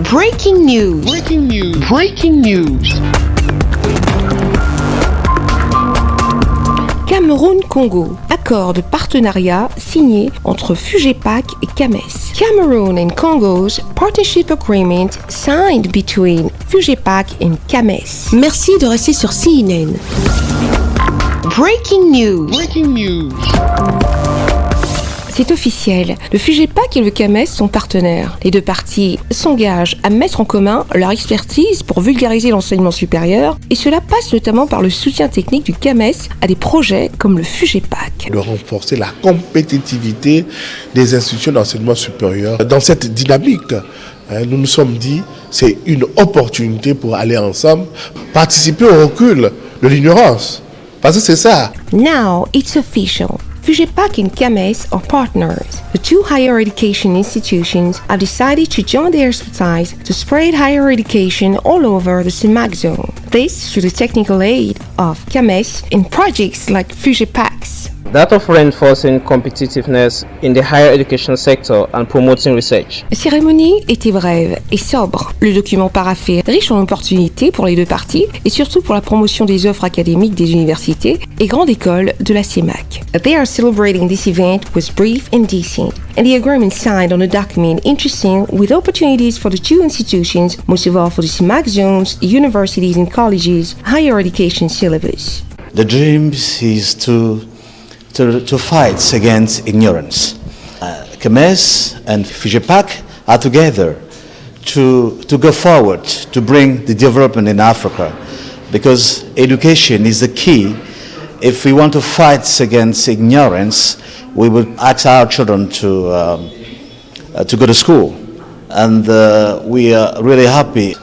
Breaking news. Breaking news. Breaking news. Cameroun-Congo. Accord de partenariat signé entre FUGEPAC et CAMES. Cameroon and Congo's partnership agreement signed between FUGEPAC and CAMES. Merci de rester sur CNN. Breaking news. Breaking news. C'est officiel, le FUGEPAC et le CAMES sont partenaires. Les deux parties s'engagent à mettre en commun leur expertise pour vulgariser l'enseignement supérieur et cela passe notamment par le soutien technique du CAMES à des projets comme le FUGEPAC. De renforcer la compétitivité des institutions d'enseignement supérieur. Dans cette dynamique, nous nous sommes dit c'est une opportunité pour aller ensemble, participer au recul de l'ignorance. Parce que c'est ça. Now it's official. FUGEPAC and CAMES are partners. The two higher education institutions have decided to join their expertise to spread higher education all over the CEMAC zone. This through the technical aid of CAMES in projects like FUGEPAC's. That of reinforcing competitiveness in the higher education sector and promoting research. La cérémonie était brève et sobre. Le document paraphé riche en opportunités pour les deux parties et surtout pour la promotion des offres académiques des universités et grandes écoles de la CEMAC. They are celebrating this event was brief and decent, and the agreement signed on a document interesting with opportunities for the two institutions, most of all for the CEMAC zones, universities and colleges, higher education syllabus. The dream is to fight against ignorance. CAMES and FUGEPAC are together to go forward, to bring the development in Africa, because education is the key. If we want to fight against ignorance, we will ask our children to go to school, and we are really happy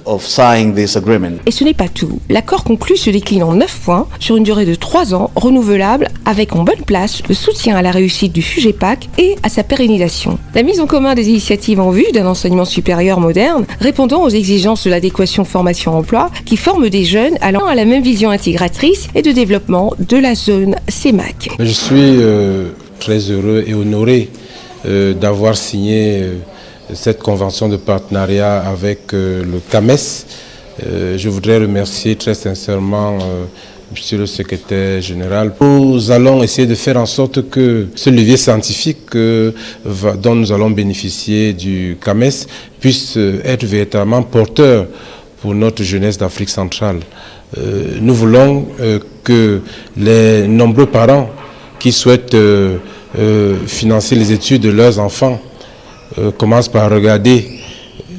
of signing this agreement. Et ce n'est pas tout. L'accord conclu se décline en 9 points sur une durée de 3 ans renouvelable avec en bonne place le soutien à la réussite du FUGEPAC et à sa pérennisation. La mise en commun des initiatives en vue d'un enseignement supérieur moderne répondant aux exigences de l'adéquation formation-emploi qui forment des jeunes allant à la même vision intégratrice et de développement de la zone CEMAC. Je suis très heureux et honoré d'avoir signé cette convention de partenariat avec le CAMES. Je voudrais remercier très sincèrement Monsieur le secrétaire général. Nous allons essayer de faire en sorte que ce levier scientifique dont nous allons bénéficier du CAMES puisse être véritablement porteur pour notre jeunesse d'Afrique centrale. Nous voulons que les nombreux parents qui souhaitent financer les études de leurs enfants commence par regarder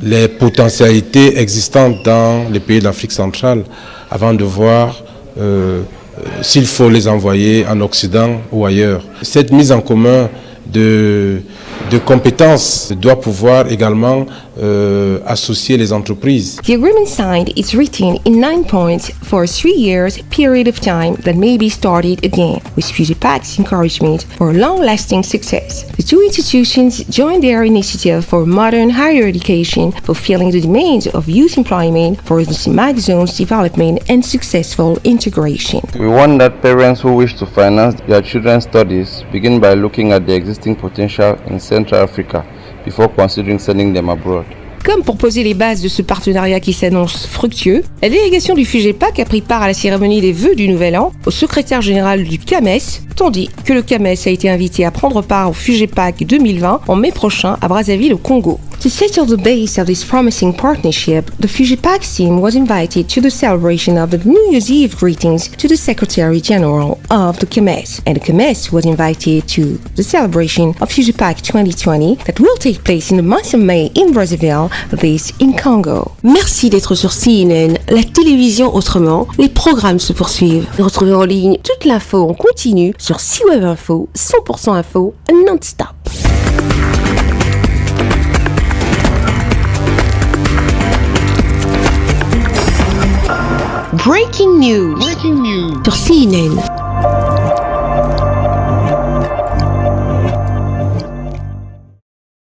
les potentialités existantes dans les pays d'Afrique centrale avant de voir s'il faut les envoyer en Occident ou ailleurs. Cette mise en commun de compétences doit pouvoir également associer les entreprises. The agreement signed is written in 9 points for a 3 years period of time that may be started again, with FUGEPAC's encouragement for long-lasting success. The two institutions joined their initiative for modern higher education, fulfilling the demands of youth employment for the CEMAC zone's development and successful integration. We want that parents who wish to finance their children's studies begin by looking at the existing potential in Central Africa before considering sending them abroad. Comme pour poser les bases de ce partenariat qui s'annonce fructueux, la délégation du FUGEPAC a pris part à la cérémonie des vœux du Nouvel An au secrétaire général du CAMES, tandis que le CAMES a été invité à prendre part au FUGEPAC 2020 en mai prochain à Brazzaville au Congo. To settle the base of this promising partnership, the FUGEPAC team was invited to the celebration of the New Year's Eve greetings to the Secretary General of the CAMES, and the CAMES was invited to the celebration of FUGEPAC 2020 that will take place in the month of May in Brazzaville, this in Congo. Merci d'être sur CNN, la télévision autrement. Les programmes se poursuivent. Retrouvez en ligne toute l'info en continu sur C-Web Info, 100% info non-stop. Breaking news. Breaking news. Sur CNN.